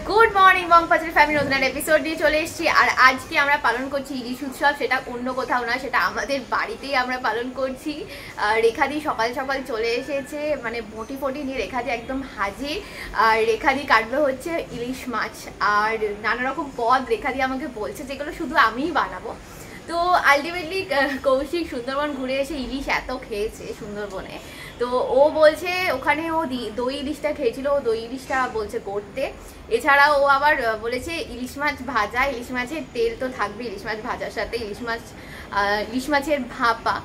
Good morning বং পাঁচালী family নতুন একটা episode নিয়ে চলে এসেছি। আর আজকে আমরা পালন করছি ইলিশ উৎসব। সেটা অন্য কোথাও না, সেটা আমাদের বাড়িতেই আমরা পালন করছি। রেখাদি সকাল সকাল চলে এসেছে, মানে বটি ফটি নিয়ে রেখাদি একদম হাজির। আর রেখাদি কাটবে হচ্ছে ইলিশ মাছ আর নানা রকম পদ রেখাদি আমাকে বলছে, যেগুলো শুধু আমিই বানাবো। তো আলটিমেটলি কৌশিক সুন্দরবন ঘুরে এসে ইলিশ এত খেয়েছে সুন্দরবনে, তো ও বলছে ওখানে ও দই ইলিশটা খেয়েছিল, ও দই ইলিশটা বলছে করতে। এছাড়া ও আবার বলেছে ইলিশ মাছ ভাজা, ইলিশ মাছের তেল তো থাকবে ইলিশ মাছ ভাজার সাথে, ইলিশ মাছের ভাপা।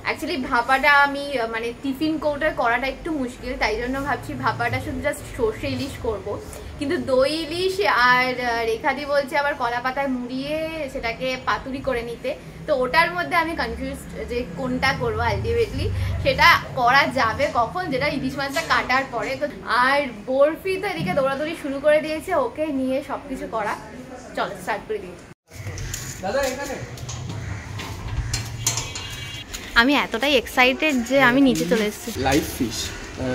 অ্যাকচুয়ালি ভাপাটা আমি মানে টিফিন কৌটায় করাটা একটু মুশকিল, তাই জন্য ভাবছি ভাপাটা শুধু জাস্ট সর্ষে ইলিশ করব। কিন্তু দই ইলিশ আর রেখাদি বলছে আবার কলা পাতায় মুড়িয়ে সেটাকে পাতুরি করে নিতে। তো ওটার মধ্যে আমি কনফিউজ যে কোনটা করবো। আলটিমেটলি সেটা করা যাবে কখন, যেটা ইলিশ মাছটা কাটার পরে। তো আর বরফি তো এদিকে দৌড়াদৌড়ি শুরু করে দিয়েছে, ওকে নিয়ে সবকিছু করা। চলো স্টার্ট করে দিই। দাদা এখানে আমি এতটাই এক্সাইটেড যে আমি নিচে চলে এসেছি। লাইভ ফিশ,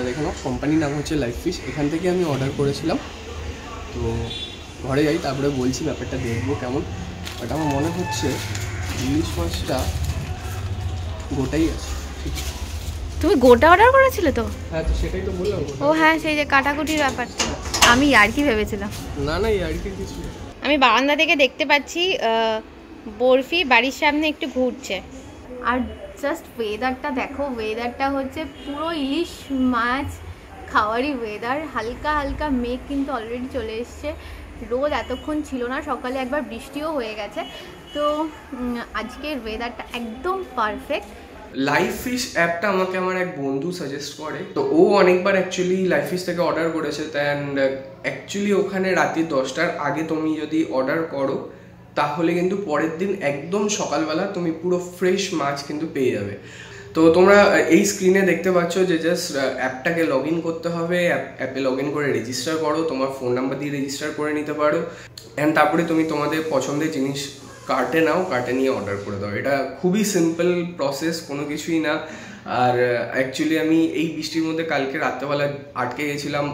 দেখো কোম্পানির নাম হচ্ছে লাইভ ফিশ। এখান থেকে আমি অর্ডার করেছিলাম। তো ঘরে যাই, তারপরে বলছি ব্যাপারটা দেখবো কেমন। বাট আমার মনে হচ্ছে ইলিশ মাছটা গোটাই আছে। তুমি গোটা অর্ডার করেছিলে তো? হ্যাঁ, তো সেটাই তো বললাম। ও হ্যাঁ, সেই যে কাটাকুটির ব্যাপারটা। আমি ইয়ার্কি ভেবেছিলাম। না না, ইয়ার্কির কিছু। আমি বারান্দা থেকে দেখতে পাচ্ছি বরফি বাড়ির সামনে একটু ঘুরছে। আর জাস্ট ওয়েদারটা দেখো, ওয়েদারটা হচ্ছে পুরো ইলিশ মাছ খাওয়ারই ওয়েদার। হালকা হালকা মেঘ কিন্তু অলরেডি চলে এসছে, রোদ এতক্ষণ ছিল না, সকালে একবার বৃষ্টিও হয়ে গেছে। তো আজকের ওয়েদারটা একদম পারফেক্ট। লাইভ ফিশ অ্যাপটা আমাকে আমার এক বন্ধু সাজেস্ট করে। তো ও অনেকবার অ্যাকচুয়ালি লাইভ ফিশ থেকে অর্ডার করেছে। অ্যান্ড অ্যাকচুয়ালি ওখানে রাত্রি 10টার আগে তুমি যদি অর্ডার করো তাহলে কিন্তু পরের দিন একদম সকালবেলা তুমি পুরো ফ্রেশ মাছ কিন্তু পেয়ে যাবে। তো তোমরা এই স্ক্রিনে দেখতে পাচ্ছ যে জাস্ট অ্যাপটাকে লগ ইন করতে হবে। অ্যাপে লগ ইন করে রেজিস্টার করো, তোমার ফোন নাম্বার দিয়ে রেজিস্টার করে নিতে পারো। অ্যান্ড তারপরে তুমি তোমাদের পছন্দের জিনিস কার্টে নাও, কার্টে নিয়ে অর্ডার করে দাও। এটা খুবই সিম্পল প্রসেস, কোনো কিছুই না। আর অ্যাকচুয়ালি আমি এই বৃষ্টির মধ্যে কালকে রাত্রেবেলা আটকে গেছিলাম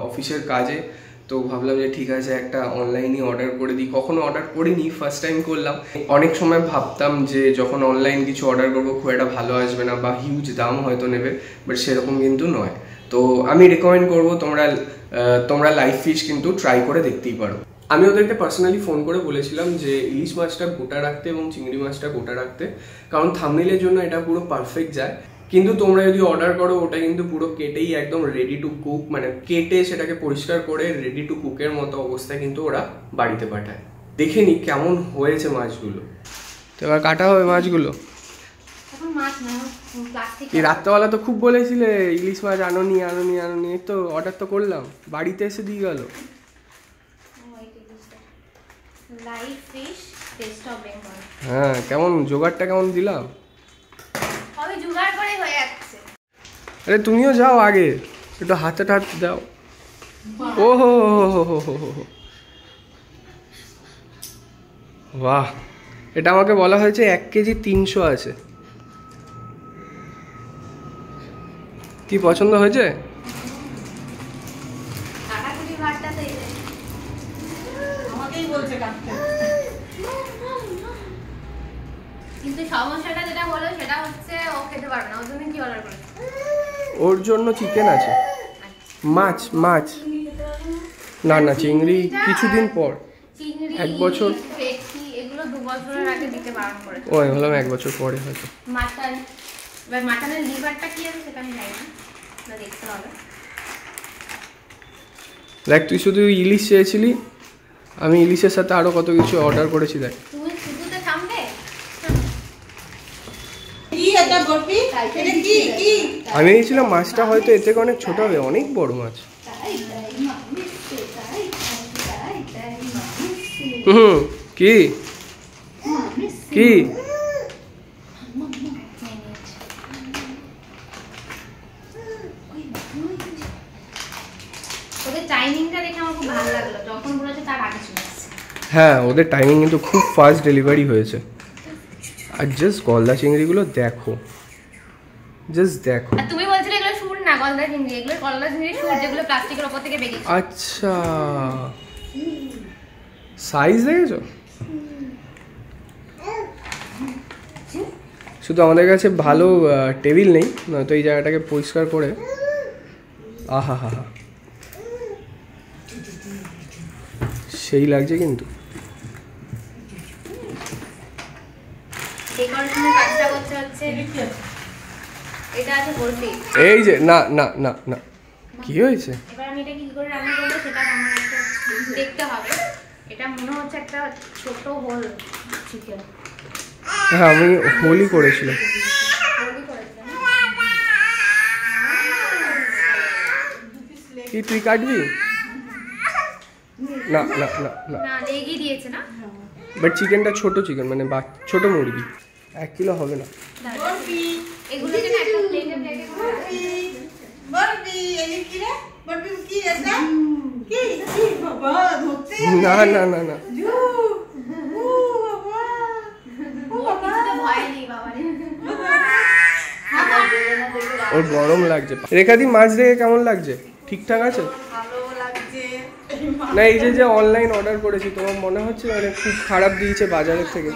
অফিসের কাজে। তো ভাবলাম যে ঠিক আছে একটা অনলাইনে অর্ডার করে দিই। কখনো অর্ডার করিনি, ফার্স্ট টাইম করলাম। অনেক সময় ভাবতাম যে যখন অনলাইন কিছু অর্ডার করবো খুব একটা ভালো আসবে না বা হিউজ দাম হয়তো নেবে, বাট সেরকম কিন্তু নয়। তো আমি রেকমেন্ড করবো তোমরা লাইভ ফিশ কিন্তু ট্রাই করে দেখতেই পারো। আমি ওদেরকে পার্সোনালি ফোন করে বলেছিলাম যে ইলিশ মাছটা গোটা রাখতে এবং চিংড়ি মাছটা গোটা রাখতে, কারণ থাম্বনেইলের জন্য এটা পুরো পারফেক্ট যায়। কিন্তু তোমরা যদি অর্ডার করো ওটা কিন্তু পুরো কেটেই একদম রেডি টু কুক, মানে কেটে সেটাকে পরিষ্কার করে রেডি টু কুকের মতো অবস্থায় কিন্তু ওরা বাড়িতে পাঠায়। দেখে নি কেমন হয়েছে মাছগুলো। তো এবার কাটা হবে মাছগুলো। রাত্রেবেলা তো খুব বলেছিলে ইলিশ মাছ আনোনি আনোনি আনোনি, তো অর্ডার তো করলাম, বাড়িতে এসে দিয়ে গেল। হ্যাঁ, কেমন জোগাড়টা কেমন দিলাম? আরে তুমিও যাও আগে, একটু হাতে দাও। ও হো হো হো হো হো, বাহ! এটা আমাকে বলা হয়েছে 1 কেজি 300 আছে। কি পছন্দ হয়েছে? কিন্তু সমস্যাটা যেটা হলো সেটা হচ্ছে ও খেতে পারবে না। ওর জন্য কি অর্ডার করেছে? ওর জন্য চিকেন আছে, মাছ না না চিংড়ি কিছুদিন পর। চিংড়ি 1 বছর এগুলো 2 বছরের আগে দিতে বারণ করেছে। ও হলাম 1 বছর পরে হয়তো। মাটনের লিভারটা কি আছে সেটা আমি জানি না, দেখতে হবে। দেখ, তুই শুধু ইলিশ চেয়েছিলি, আমি ইলিশের সাথে আরো কত কিছু অর্ডার করেছি। দেখ তুমি শুধুতে থামবে। আমি ভেবেছিলাম মাছটা হয়তো এর থেকে অনেক ছোট হবে, অনেক বড় মাছ। কি কি হ্যাঁ, ওদের টাইমিং কিন্তু খুব ফাস্ট ডেলিভারি হয়েছে। আর জাস্ট গলদা চিংড়িগুলো দেখো, জাস্ট দেখো। তুমি বলছিলে এগুলো শুট না গলদা চিংড়ি, এগুলো গলদা চিংড়ি শুট যেগুলো প্লাস্টিকের উপর থেকে বেরিয়েছে। আচ্ছা সাইজ দেখেছো? শুধু আমাদের কাছে ভালো টেবিল নেই, নয়তো এই জায়গাটাকে পরিষ্কার করে আহা হা হা সেই লাগছে। কিন্তু এই যে না না না না, কি হয়েছে? এবার আমি এটা কি করে রান্না করব সেটা আমার একটা দেখতে হবে। এটা মনে হচ্ছে একটা ছোট হোল চিকেন। হ্যাঁ, আমি হোলই করেছিলাম। কি তুই কাটবি? না না না না, লেগই দিয়েছে না। বাট চিকেনটা ছোট চিকেন, মানে ছোট মুরগি, 1 কিলো হবে না। এগুলোকে না একটা প্লেটে প্লেটে করে বরবি এই কি রে? বরবি কি এটা? কি বাবা ধরতে? না না না না, ও বাবা, ও বাবা, তো ভয় নেই বাবা রে। ওর গরম লাগছে। রেখাদি মাছ দেখে কেমন লাগছে? ঠিকঠাক আছে? ভালো লাগছে। না, এই যে অনলাইন অর্ডার করেছি, তোমার মনে হচ্ছে মানে খুব খারাপ দিয়েছে বাজারের থেকে?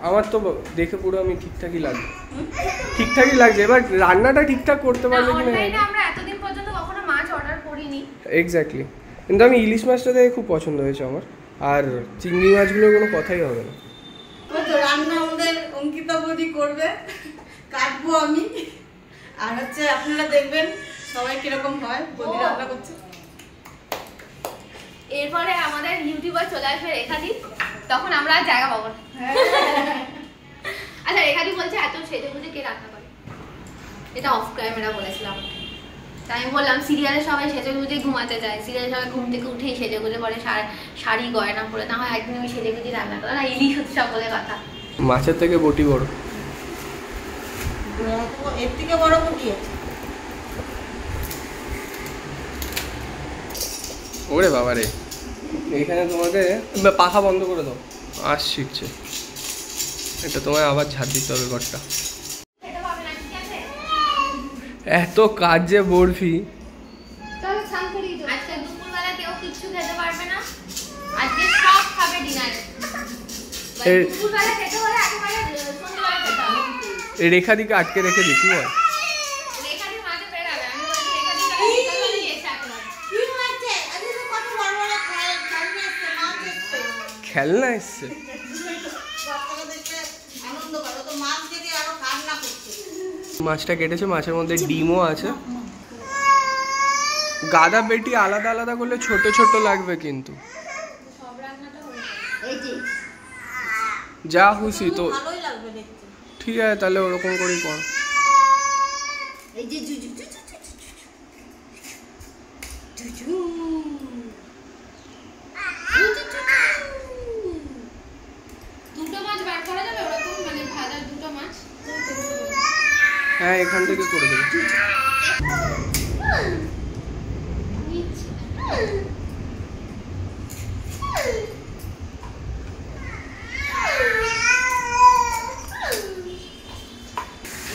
আমার তো দেখে পুরো আমি ঠিকঠাকই লাগছে, ঠিকঠাকই লাগছে। এবার রান্নাটা ঠিকঠাক করতে পারবে কিনা। অনলাইনে আমরা এতদিন পর্যন্ত কখনো মাছ অর্ডার করিনি। এক্স্যাক্টলি, কিন্তু আমি ইলিশ মাছটা দেখে খুব পছন্দ হয়েছে আমার। আর চিংড়ি মাছগুলোর কোনো কথাই হবে না। ওই তো রান্না আমাদের অঙ্কিতা বৌদি করবে, কাটবো আমি। আর হচ্ছে আপনারা দেখবেন সবাই কিরকম হয় বৌদি রান্না করছে। এরপরে আমাদের ইউটিউবার চলে আসবে রেখাদি, তখন আমরা আর জায়গা পাবো না। আচ্ছা, রেখাদি বলছে এত সেজে গুজে কে রান্না করে? এটা অফ ক্যামেরা বলেছিলাম। তাই আমি বললাম সিরিয়ালে সবাই সেজে গুজে ঘুমাতে যায়, সিরিয়ালে সবাই ঘুম থেকে উঠেই সেজে গুজে পরে শাড়ি গয়না পরে, না হয় একদিন আমি সেজে গুজে রান্না করলাম না। ইলিশ উৎসব বলে কথা। মাছের থেকে বটি বড়। এর থেকে বড় বটি আছে। ওরে বাবা রে, এইখানে তোমাকে পাখা বন্ধ করে দাও, আশ শিখছে। এটা তোমায় আবার ঝাড় দিতে হবে ঘরটা। এত কাজ যে বরফি। আজকে দুপুরবেলা কেউ কিছু খেতে পারবে না, আজকে সব খাবে ডিনারে। দুপুরবেলা খেতে হলে একেবারে সন্ধ্যাবেলা খেতে হবে। রেখাদিকে আটকে রেখে দিই, কি বল? রেখাদি মাঝে বেরাবে, আমি বলছি রেখাদি বিকালবেলা এসে একেবারে। কি হচ্ছে? আরে তো কত বড় বড় খেলনা আছে, মাছ আছে। খেলনা এসছে। বাচ্চারা দেখতে আনন্দ করে, তো মাছ দেখে আরো কান্না করছে। মাছটা কেটেছে, মাছের মধ্যে ডিমও আছে। গাদা পেটি আলাদা আলাদা করলে ছোট ছোট লাগবে, কিন্তু সব রান্নাটা হয়ে এই যে যা খুশি তো ভালোই লাগবে দেখতে। ঠিক আছে, তাহলে ওরকম করেই কর। এই যে জুজু জুজু দুটো মাছ বার করা যাবে ওরকম, মানে ভাজা দুটো মাছ। হ্যাঁ, এখান থেকে করে দেবো।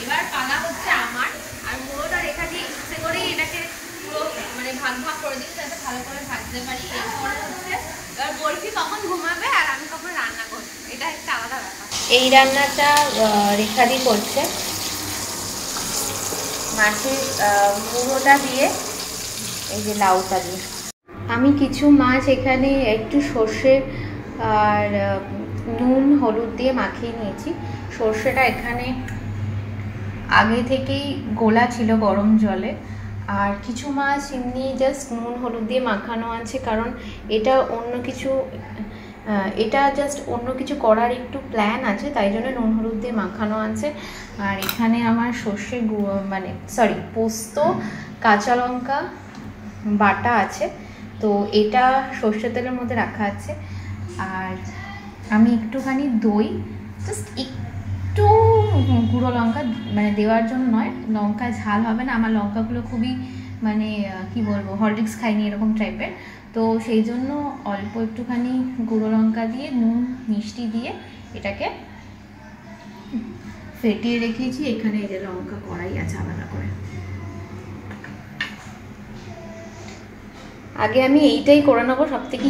এবার পালা হচ্ছে আমার, আর পুরোটা রেখা দিয়ে ইচ্ছে করেই এটাকে পুরো মানে ভাগ ভাগ করে দিচ্ছি যাতে ভালো করে ভাজতে পারি। এরপরে হচ্ছে এবার বরফি কখন ঘুমাবে আর আমি কখন রান্না করবো, এটা একটা আলাদা ব্যাপার। এই রান্নাটা রেখাদি করছে, মাছের মুড়োটা দিয়ে, এই যে লাউটা দিয়ে। আমি কিছু মাছ এখানে একটু সর্ষে আর নুন হলুদ দিয়ে মাখিয়ে নিয়েছি। সর্ষেটা এখানে আগে থেকেই গোলা ছিল গরম জলে, আর কিছু মাছ এমনি জাস্ট নুন হলুদ দিয়ে মাখানো আছে, কারণ এটা জাস্ট অন্য কিছু করার একটু প্ল্যান আছে, তাই জন্য নুন হলুদ দিয়ে মাখানো আছে। আর এখানে আমার পোস্ত কাঁচা লঙ্কা বাটা আছে, তো এটা সর্ষে তেলের মধ্যে রাখা আছে। আর আমি একটুখানি দই, জাস্ট একটু গুঁড়ো লঙ্কা, মানে দেওয়ার জন্য নয়, লঙ্কা ঝাল হবে না, আমার লঙ্কাগুলো খুবই মানে কি বলবো, হরলিক্স খাইনি এরকম টাইপের, তো সেই জন্য অল্প একটুখানি গুঁড়ো লঙ্কা দিয়ে নুন মিষ্টি দিয়ে এটাকে ফেটিয়ে রেখেছি। এখানে এই যে লঙ্কা কড়াই আছে আলাদা করে। আগে আমি এইটাই করে নেবো, সব থেকে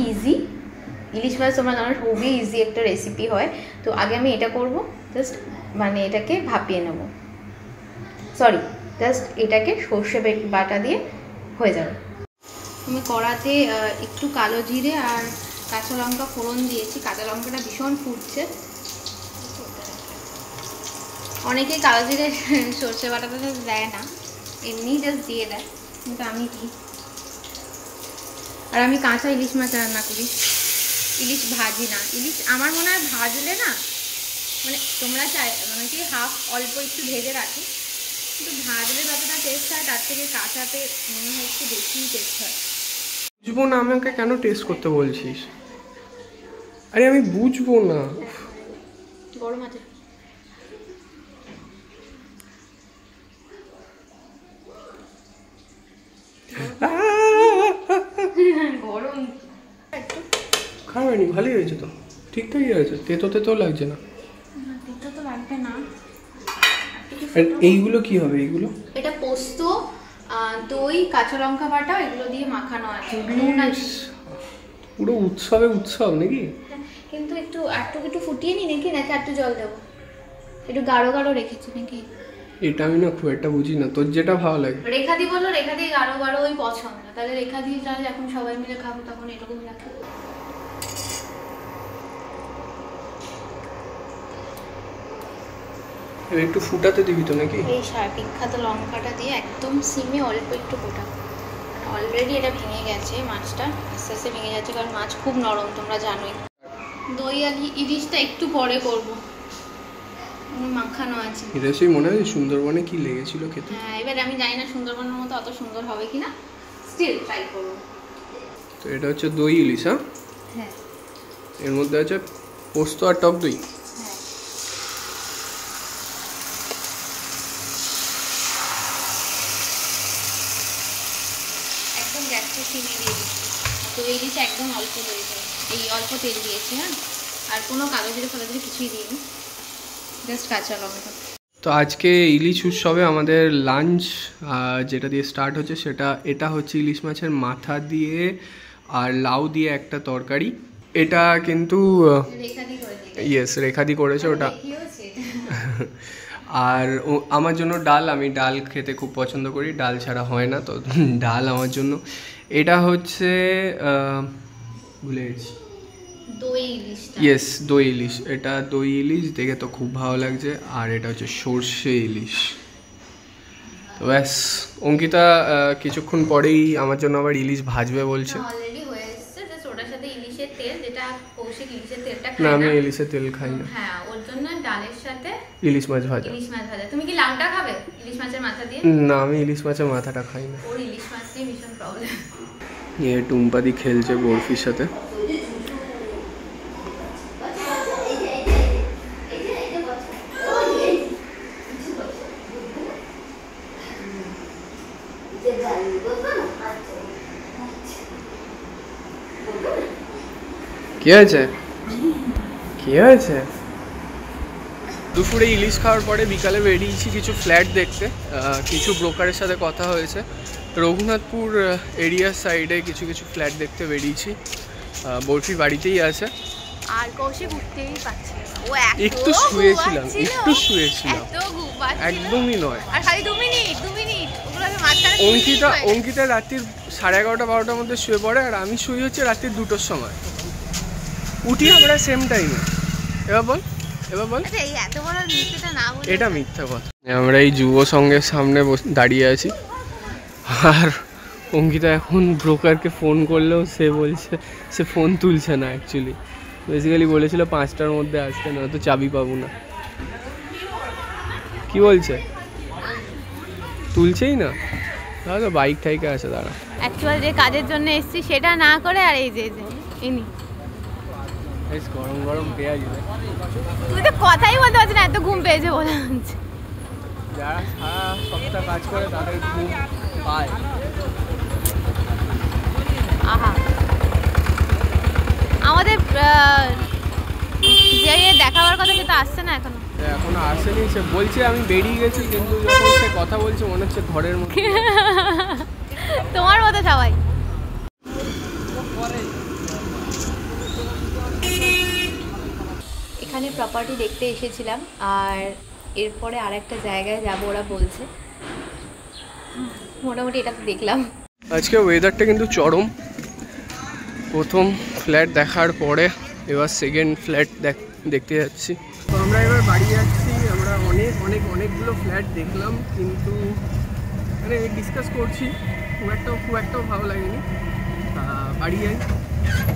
ইলিশ মাছ তোমরা জানো খুবই ইজি একটা রেসিপি হয়। তো আগে আমি এটা করব, জাস্ট মানে এটাকে ভাপিয়ে নেব, সরি জাস্ট এটাকে সর্ষে বাটা দিয়ে হয়ে যাবে। আমি কড়াতে একটু কালো জিরে আর কাঁচা লঙ্কা ফোড়ন দিয়েছি, কাঁচা লঙ্কাটা ভীষণ ফুটছে। অনেকে কালো জিরে সর্ষে বাটাটা দেয় না, এমনি জাস্ট দিয়ে দেয়, কিন্তু আমি দিই। আর আমি কাঁচা ইলিশ মাছ রান্না করি, ইলিশ ভাজি না। ইলিশ আমার মনে হয় ভাজলে না, মানে তোমরা চাই মানে কি হাফ অল্প একটু ভেজে রাখি, কিন্তু ভাজলে যতটা টেস্ট হয় তার থেকে কাঁচাতে মনে হয় একটু বেশি টেস্ট হয়। বুঝবো না আমাকে কেন টেস্ট করতে বলছিস? আরে আমি বুঝবো না। গরম আছে। গরম খারাপ হয়নি, ভালোই হয়েছে তো, ঠিকঠাকই হয়েছে, তেতো তেতো লাগছে না। তেতো তো লাগবে না। এইগুলো কি হবে? এইগুলো এটা পোস্ত, দই, কাঁচা লঙ্কা বাটা, এগুলো দিয়ে মাখানো আছে, নুন আছে। পুরো উৎসবে উৎসব নাকি? কিন্তু একটু একটু ফুটিয়ে নি নাকি, নাকি একটু জল দেবো? একটু গাঢ় গাঢ় রেখেছি নাকি? এটা আমি না খুব একটা বুঝি না, তোর যেটা ভালো লাগে। রেখাদি বললো রেখাদি গাঢ় গাঢ় ওই পছন্দ, তাহলে রেখাদি তাহলে এখন সবাই মিলে খাবো তখন এরকম রাখি। একটু ফুটাতে দিবি তো নাকি? এই বিখ্যাত লঙ্কাটা দিয়ে একদম সিমে অল্প একটু ফোটাবো। অলরেডি এটা ভেঙে গেছে, মাছটা আস্তে আস্তে ভেঙে যাচ্ছে, কারণ মাছ খুব নরম তোমরা জানোই। দই আর ইলিশটা একটু পরে করবো, মাখানো আছে। এটা সেই মনে হয় সুন্দরবনে কি লেগেছিল খেতে। হ্যাঁ, এবার আমি জানি না সুন্দরবনের মতো অত সুন্দর হবে কিনা, স্টিল ট্রাই করবো। তো এটা হচ্ছে দই ইলিশ। হ্যাঁ, এর মধ্যে আছে পোস্ত আর টক দই। একদম গ্যাসটা সিমে দিয়ে দিচ্ছি। দই ইলিশ একদম অল্প দই দেয়, এই অল্প তেল দিয়েছি। হ্যাঁ, আর কোনো কালো জিরে ফলা জিরে কিছুই দিইনি, জাস্ট কাঁচা লঙ্কা। তো আজকে ইলিশ উৎসবে আমাদের লাঞ্চ যেটা দিয়ে স্টার্ট হচ্ছে সেটা এটা হচ্ছে ইলিশ মাছের মাথা দিয়ে আর লাউ দিয়ে একটা তরকারি। এটা কিন্তু ইয়েস রেখাদি করেছে ওটা। আর আমার জন্য ডাল, আমি ডাল খেতে খুব পছন্দ করি, ডাল ছাড়া হয় না, তো ডাল আমার জন্য। এটা হচ্ছে ভুলে গেছি, ইয়েস দই ইলিশ। এটা দই ইলিশ দেখে তো খুব ভালো লাগছে। আর এটা হচ্ছে সর্ষে ইলিশ। তো ব্যাস, অঙ্কিতা কিছুক্ষণ পরেই আমার জন্য আবার ইলিশ ভাজবে বলছে। অলরেডি হয়ে এসেছে, জাস্ট ওটার সাথে ইলিশের তেল, যেটা কৌশিক ইলিশের তেলটা খায় না, না, আমি ইলিশের তেল খাই না। হ্যাঁ, ওর জন্য ডালের সাথে ইলিশ মাছ ভাজা। ইলিশ মাছ ভাজা। তুমি কি লাউটা খাবে ইলিশ মাছের মাথা দিয়ে? না, আমি ইলিশ মাছের মাথাটা খাই না। ওর ইলিশ মাছ দিয়ে ভীষণ প্রবলেম। এ টুম্পাদি খেলছে বরফির সাথে। কি হয়েছে? কি হয়েছে? দুপুরে ইলিশ খাওয়ার পরে বিকালে বেরিয়েছি কিছু ফ্ল্যাট দেখতে। কিছু ব্রোকারের সাথে কথা হয়েছে, রঘুনাথপুর এরিয়ার সাইডে কিছু কিছু ফ্ল্যাট দেখতে বেরিয়েছি। বরফি বাড়িতেই আছে। আর কৌশিক উঠতেই পারছে না, ও একটু শুয়েছিলাম, একদমই নয়। আর খালি 2 মিনিট ওগুলো আমি মাঝখানে। অঙ্কিতা রাত্রির 11:30-12টার মধ্যে শুয়ে পড়ে, আর আমি শুই হচ্ছে রাত্রির 2টোর সময়। উঠি আমরা সেম টাইমে। এবার বল এই এত বড় মিথ্যাটা না বলে। এটা মিথ্যা কথা। আমরা এই যুব সংঘের সামনে দাঁড়িয়ে আছি, আর অঙ্কিতা এখন ব্রোকারকে ফোন করলেও সে বলছে সে ফোন তুলছে না। অ্যাকচুয়ালি বেসিক্যালি বলেছিল 5টার মধ্যে আসতে, না তো চাবি পাবো না। কি বলছে? তুলছেই না, তাহলে বাইক ঠাইকে আছে। দাঁড়া, অ্যাকচুয়াল যে কাজের জন্য এসেছি সেটা না করে আর এই যে ইনি গরম গরম পেঁয়াজ। তুই তো কথাই বলতে পারছিস না, এত ঘুম পেয়েছে বলে হচ্ছে। যারা সারা সপ্তাহ কাজ করে তাদের ঘুম পায়। আহা, আমাদের যে দেখাবার কথা সেটা আসছে না এখনো আসেনি। সে বলছে আমি বেরিয়ে গেছি, কিন্তু যখন সে কথা বলছে মনে হচ্ছে ঘরের মধ্যে। তোমার মতো সবাই। এখানে প্রপার্টি দেখতে এসেছিলাম, আর এরপরে আরেকটা জায়গায় যাব ওরা বলছে। মোটামুটি এটা তো দেখলাম। আজকে ওয়েদারটা কিন্তু চরম। প্রথম ফ্ল্যাট দেখার পরে এবার সেকেন্ড ফ্ল্যাট দেখতে যাচ্ছি। তো আমরা এবার বাড়ি যাচ্ছি। আমরা অনেকগুলো ফ্ল্যাট দেখলাম, কিন্তু মানে ডিসকাস করছি, খুব একটাও ভালো লাগেনি। বাড়ি যাই,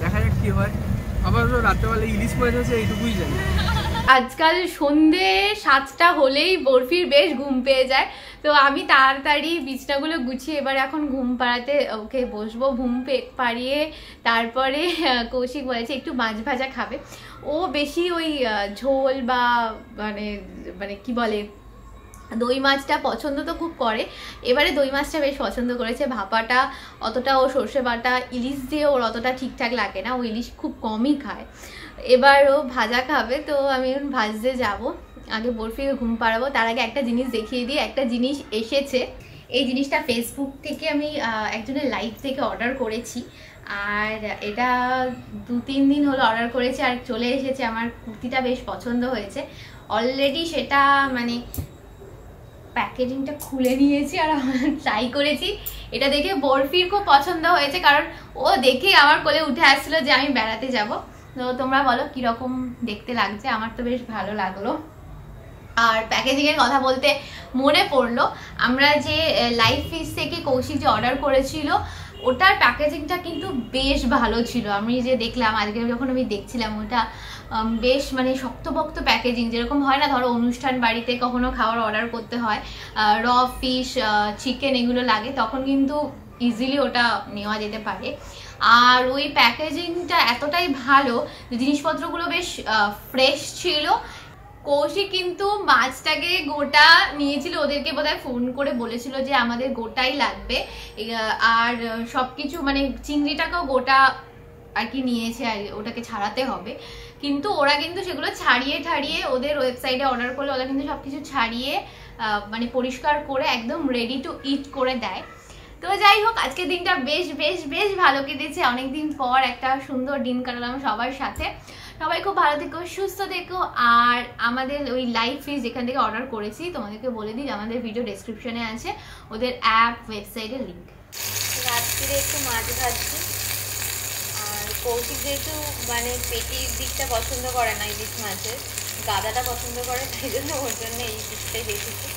দেখা যাক কী হয়। আবার রাত্রেবেলা ইলিশ মাছ আছে, এইটুকুই জানি। আজকাল সন্ধে 7টা হলেই বরফির বেশ ঘুম পেয়ে যায়, তো আমি তাড়াতাড়ি বিছনাগুলো গুছিয়ে এবার এখন ঘুম পাড়াতে ওকে বসবো। ঘুম পাড়িয়ে তারপরে কৌশিক বলেছে একটু মাছ ভাজা খাবে। ও বেশি ওই ঝোল বা মানে কি বলে দই মাছটা পছন্দ তো খুব করে। এবারে দই মাছটা বেশ পছন্দ করেছে। ভাপাটা অতটা, ও সর্ষে বাটা ইলিশ দিয়ে ওর অতটা ঠিকঠাক লাগে না, ও ইলিশ খুব কমই খায়। এবার ও ভাজা খাবে, তো আমি এখন ভাজতে যাব। আগে বরফিকে ঘুম পাড়াবো, তার আগে একটা জিনিস দেখিয়ে দিই। একটা জিনিস এসেছে, এই জিনিসটা ফেসবুক থেকে আমি একজনের লাইভ থেকে অর্ডার করেছি, আর এটা 2-3 দিন হলো অর্ডার করেছি, আর চলে এসেছে। আমার কুর্তিটা বেশ পছন্দ হয়েছে অলরেডি। সেটা মানে প্যাকেজিংটা খুলে নিয়েছি আর ট্রাই করেছি। এটা দেখে বরফির খুব পছন্দ হয়েছে, কারণ ও দেখে আমার কোলে উঠে আসছিল যে আমি বেড়াতে যাব। তো তোমরা বলো কিরকম দেখতে লাগছে? আমার তো বেশ ভালো লাগলো। আর প্যাকেজিংয়ের কথা বলতে মনে পড়লো, আমরা যে লাইভ ফিশ থেকে কৌশিক যে অর্ডার করেছিল, ওটার প্যাকেজিংটা কিন্তু বেশ ভালো ছিল। আমি যে দেখলাম আজকে যখন আমি দেখছিলাম, ওটা বেশ মানে শক্তপোক্ত প্যাকেজিং, যেরকম হয় না ধরো অনুষ্ঠান বাড়িতে কখনো খাবার অর্ডার করতে হয়, র ফিশ, চিকেন এগুলো লাগে, তখন কিন্তু ইজিলি ওটা নেওয়া যেতে পারে। আর ওই প্যাকেজিংটা এতটাই ভালো, জিনিসপত্রগুলো বেশ ফ্রেশ ছিল। কৌশিক কিন্তু মাছটাকে গোটা নিয়েছিল, ওদেরকে বোধহয় ফোন করে বলেছিল যে আমাদের গোটাই লাগবে, আর সবকিছু মানে চিংড়িটাকেও গোটা আর কি নিয়েছে, আর ওটাকে ছাড়াতে হবে। কিন্তু ওরা কিন্তু সেগুলো ছাড়িয়ে ওদের ওয়েবসাইটে অর্ডার করলে ওরা কিন্তু সবকিছু ছাড়িয়ে মানে পরিষ্কার করে একদম রেডি টু ইট করে দেয়। তো যাই হোক, আজকের দিনটা বেশ বেশ বেশ ভালো কেটেছে। অনেকদিন পর একটা সুন্দর দিন কাটালাম সবার সাথে। সবাই খুব ভালো থেকো, সুস্থ থেকো। আর আমাদের ওই লাইভ ফিশ যেখান থেকে অর্ডার করেছি, তোমাদেরকে বলে দিই আমাদের ভিডিও ডেসক্রিপশনে আছে ওদের অ্যাপ, ওয়েবসাইটের লিঙ্ক। রাত্রিরে একটু মাছ ভাজছি, আর কৌশিক যেহেতু মানে পেটির দিকটা পছন্দ করে না ইলিশ মাছের, গাদাটা পছন্দ করে, তাই জন্য ওর জন্য এই পিসটাই দেখেছি।